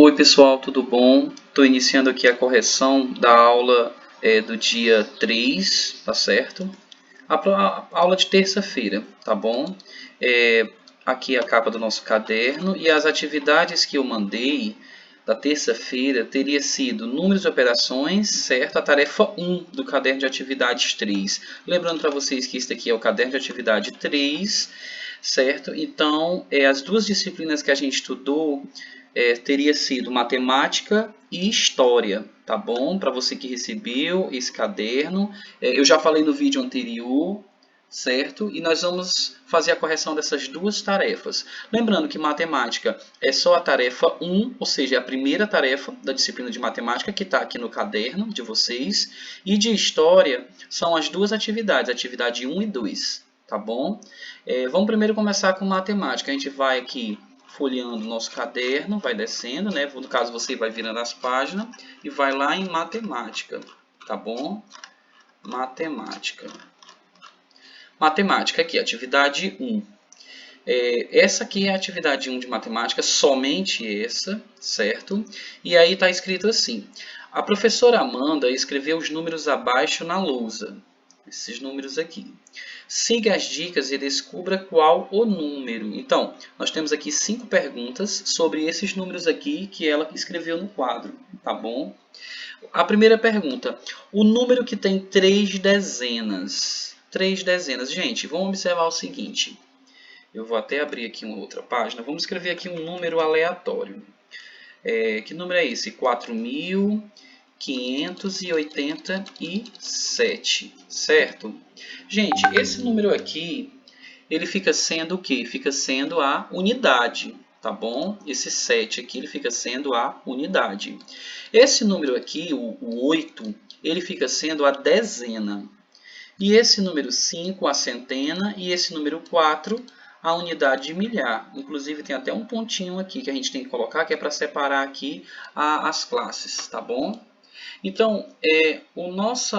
Oi pessoal, tudo bom? Estou iniciando aqui a correção da aula do dia 3, tá certo? A aula de terça-feira, tá bom? Aqui a capa do nosso caderno e as atividades que eu mandei da terça-feira teria sido números e operações, certo? A tarefa 1 do caderno de atividades 3. Lembrando para vocês que este aqui é o caderno de atividade 3, certo? Então, as duas disciplinas que a gente estudou teria sido matemática e história, tá bom? Para você que recebeu esse caderno, eu já falei no vídeo anterior, certo? E nós vamos fazer a correção dessas duas tarefas. Lembrando que matemática é só a tarefa 1, ou seja, é a primeira tarefa da disciplina de matemática que está aqui no caderno de vocês. E de história são as duas atividades, atividade 1 e 2, tá bom? Vamos primeiro começar com matemática. A gente vai aqui folheando o nosso caderno, vai descendo, né? No caso, você vai virando as páginas e vai lá em matemática, tá bom? Matemática. Matemática aqui, atividade 1. Essa aqui é a atividade 1 de matemática, somente essa, certo? E aí está escrito assim: a professora Amanda escreveu os números abaixo na lousa. Esses números aqui. Siga as dicas e descubra qual o número. Então, nós temos aqui 5 perguntas sobre esses números aqui que ela escreveu no quadro, tá bom? A primeira pergunta: o número que tem 3 dezenas. 3 dezenas. Gente, vamos observar o seguinte. Eu vou até abrir aqui uma outra página. Vamos escrever aqui um número aleatório. Que número é esse? 4.587, certo? Gente, esse número aqui, ele fica sendo o quê? Fica sendo a unidade, tá bom? Esse 7 aqui, ele fica sendo a unidade. Esse número aqui, o 8, ele fica sendo a dezena. E esse número 5, a centena, e esse número 4, a unidade de milhar. Inclusive, tem até um pontinho aqui que a gente tem que colocar, que é para separar aqui as classes, tá bom? Então,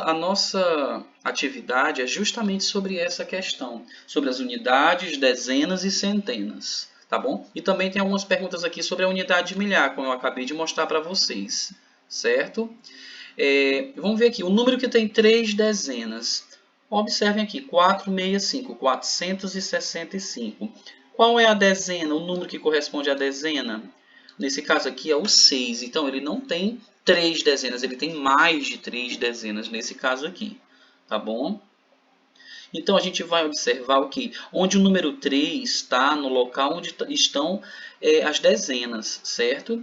a nossa atividade é justamente sobre essa questão, sobre as unidades, dezenas e centenas, tá bom? E também tem algumas perguntas aqui sobre a unidade de milhar, como eu acabei de mostrar para vocês, certo? Vamos ver aqui, o número que tem 3 dezenas. Observem aqui, 465, 465. Qual é a dezena, o número que corresponde à dezena? Nesse caso aqui é o 6, então ele não tem 3 dezenas, ele tem mais de 3 dezenas nesse caso aqui, tá bom? Então a gente vai observar o que? Onde o número 3 está no local onde estão as dezenas, certo?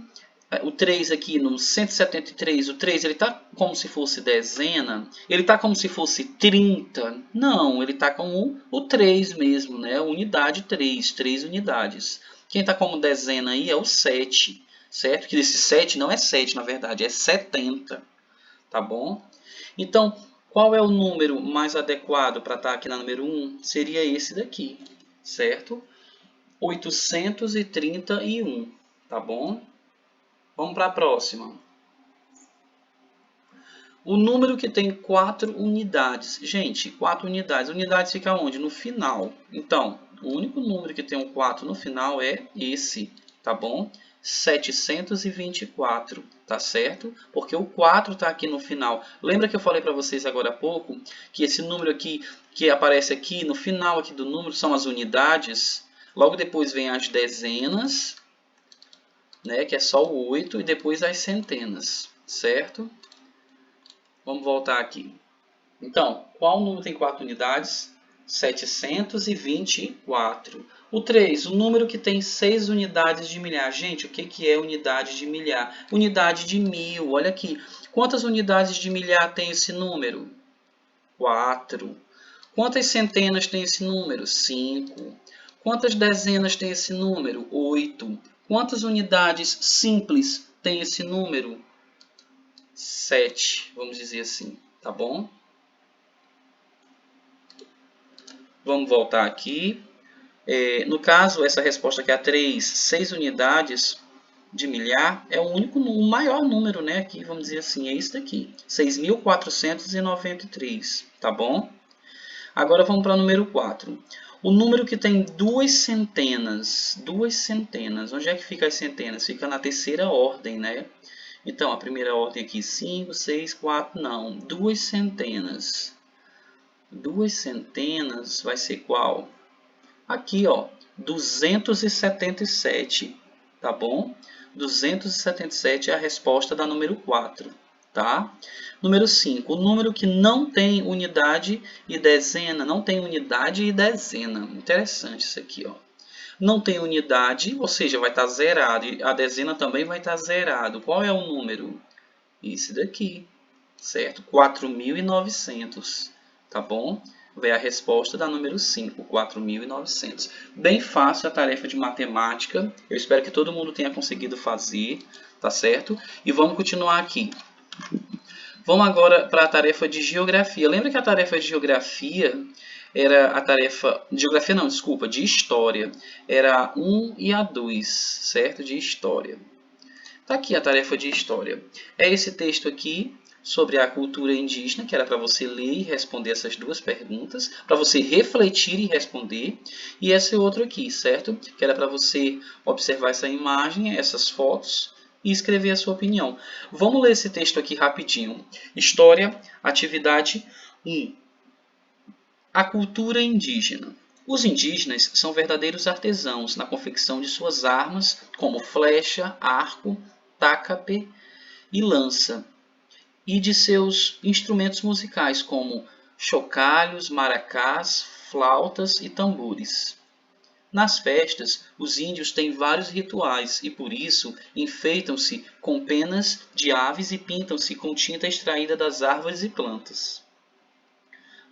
O 3 aqui no 173, o 3 ele está como se fosse dezena, ele está como se fosse 30, não, ele está como o 3 mesmo, né? Unidade 3, 3 unidades. Quem está como dezena aí é o 7, certo? Que esse 7 não é 7, na verdade, é 70, tá bom? Então, qual é o número mais adequado para estar aqui na número 1? Seria esse daqui, certo? 831, tá bom? Vamos para a próxima. O número que tem 4 unidades. Gente, 4 unidades. Unidades fica onde? No final. Então, o único número que tem um 4 no final é esse, tá bom? 724, tá certo? Porque o 4 está aqui no final. Lembra que eu falei para vocês agora há pouco que esse número aqui, que aparece aqui no final aqui do número, são as unidades. Logo depois vem as dezenas, né, que é só o 8, e depois as centenas, certo? Vamos voltar aqui. Então, qual número tem 4 unidades? 724. O 3, o número que tem 6 unidades de milhar. Gente, o que é unidade de milhar? Unidade de 1000. Olha aqui. Quantas unidades de milhar tem esse número? 4. Quantas centenas tem esse número? 5. Quantas dezenas tem esse número? 8. Quantas unidades simples tem esse número? 7, vamos dizer assim, tá bom? Vamos voltar aqui. No caso, essa resposta aqui é a 3, 6 unidades de milhar é o maior número, né? Aqui, vamos dizer assim, é esse daqui, 6.493, tá bom? Agora vamos para o número 4. O número que tem duas centenas, onde é que fica as centenas? Fica na terceira ordem, né? Então, a primeira ordem aqui, 5, 6, 4, não. Duas centenas vai ser qual? Aqui, ó, 277, tá bom? 277 é a resposta da número 4, tá? Número 5, o número que não tem unidade e dezena, Interessante isso aqui, ó. Não tem unidade, ou seja, vai estar zerado, e a dezena também vai estar zerado. Qual é o número? Esse daqui, certo? 4.900, tá bom? Vem a resposta da número 5, 4.900. Bem fácil a tarefa de matemática. Eu espero que todo mundo tenha conseguido fazer, tá certo? E vamos continuar aqui. Vamos agora para a tarefa de geografia. Lembra que a tarefa de geografia era a tarefa... Geografia não, desculpa, de história. Era a 1 e a 2, certo? De história. Tá aqui a tarefa de história. É esse texto aqui sobre a cultura indígena, que era para você ler e responder essas duas perguntas, para você refletir e responder. E esse outro aqui, certo? Que era para você observar essa imagem, essas fotos, e escrever a sua opinião. Vamos ler esse texto aqui rapidinho. História, atividade 1. A cultura indígena. Os indígenas são verdadeiros artesãos na confecção de suas armas, como flecha, arco, tacape e lança, e de seus instrumentos musicais, como chocalhos, maracás, flautas e tambores. Nas festas, os índios têm vários rituais e, por isso, enfeitam-se com penas de aves e pintam-se com tinta extraída das árvores e plantas.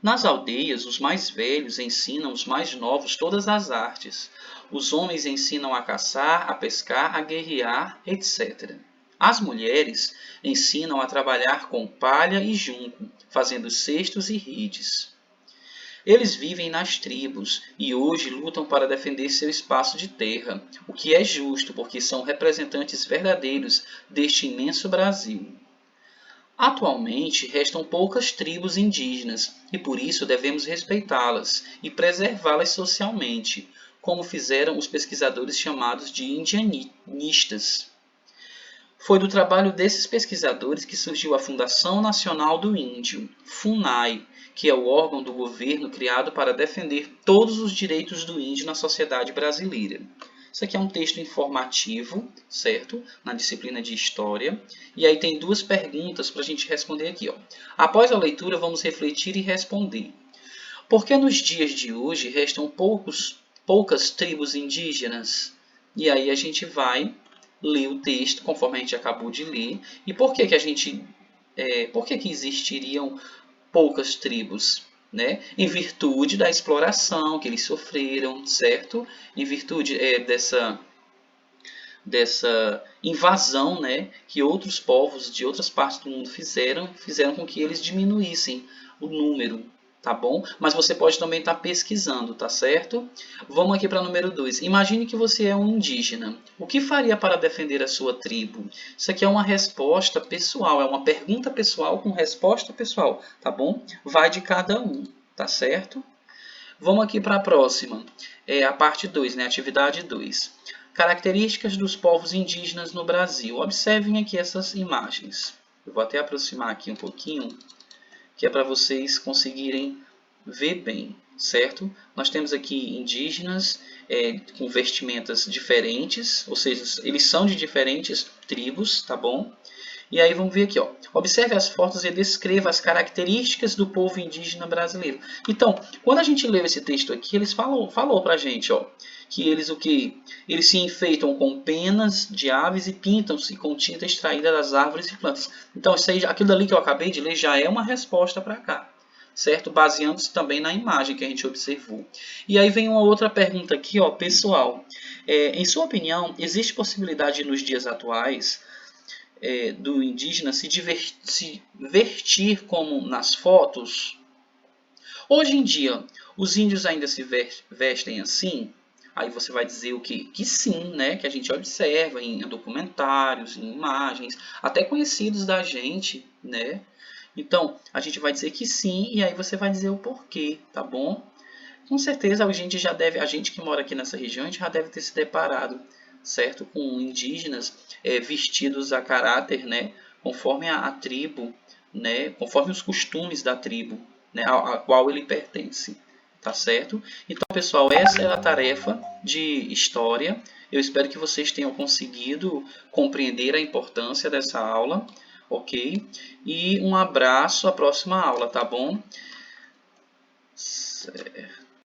Nas aldeias, os mais velhos ensinam os mais novos todas as artes. Os homens ensinam a caçar, a pescar, a guerrear, etc. As mulheres ensinam a trabalhar com palha e junco, fazendo cestos e redes. Eles vivem nas tribos e hoje lutam para defender seu espaço de terra, o que é justo porque são representantes verdadeiros deste imenso Brasil. Atualmente, restam poucas tribos indígenas e por isso devemos respeitá-las e preservá-las socialmente, como fizeram os pesquisadores chamados de indianistas. Foi do trabalho desses pesquisadores que surgiu a Fundação Nacional do Índio, FUNAI, que é o órgão do governo criado para defender todos os direitos do índio na sociedade brasileira. Isso aqui é um texto informativo, certo? Na disciplina de História. E aí tem duas perguntas para a gente responder aqui, ó. Após a leitura, vamos refletir e responder. Por que nos dias de hoje restam poucas tribos indígenas? E aí a gente vai ler o texto conforme a gente acabou de ler. E por que que existiriam poucas tribos? Né? Em virtude da exploração que eles sofreram, certo? Em virtude dessa invasão, né, que outros povos de outras partes do mundo fizeram com que eles diminuíssem o número, tá bom? Mas você pode também estar pesquisando, tá certo? Vamos aqui para o número 2. Imagine que você é um indígena. O que faria para defender a sua tribo? Isso aqui é uma resposta pessoal, é uma pergunta pessoal com resposta pessoal, tá bom? Vai de cada um, tá certo? Vamos aqui para a próxima. É a parte 2, né? Atividade 2. Características dos povos indígenas no Brasil. Observem aqui essas imagens. Eu vou até aproximar aqui um pouquinho, que é para vocês conseguirem ver bem, certo? Nós temos aqui indígenas com vestimentas diferentes, ou seja, eles são de diferentes tribos, tá bom? E aí vamos ver aqui, ó. Observe as fotos e descreva as características do povo indígena brasileiro. Então, quando a gente leu esse texto aqui, eles falou pra gente, ó, que eles Eles se enfeitam com penas de aves e pintam-se com tinta extraída das árvores e plantas. Então, isso aí, aquilo dali que eu acabei de ler já é uma resposta para cá, certo? Baseando-se também na imagem que a gente observou. E aí vem uma outra pergunta aqui, ó, pessoal. Em sua opinião, existe possibilidade nos dias atuais do indígena se vestir como nas fotos? Hoje em dia, os índios ainda se vestem assim? Aí você vai dizer o quê? Que sim, né? Que a gente observa em documentários, em imagens, até conhecidos da gente, né? Então, a gente vai dizer que sim, e aí você vai dizer o porquê, tá bom? Com certeza a gente que mora aqui nessa região, a gente já deve ter se deparado, certo? Com indígenas vestidos a caráter, né? Conforme a tribo, né? Conforme os costumes da tribo, né? A qual ele pertence, tá certo? Então, pessoal, essa é a tarefa de história. Eu espero que vocês tenham conseguido compreender a importância dessa aula, ok? E um abraço à próxima aula, tá bom? Certo.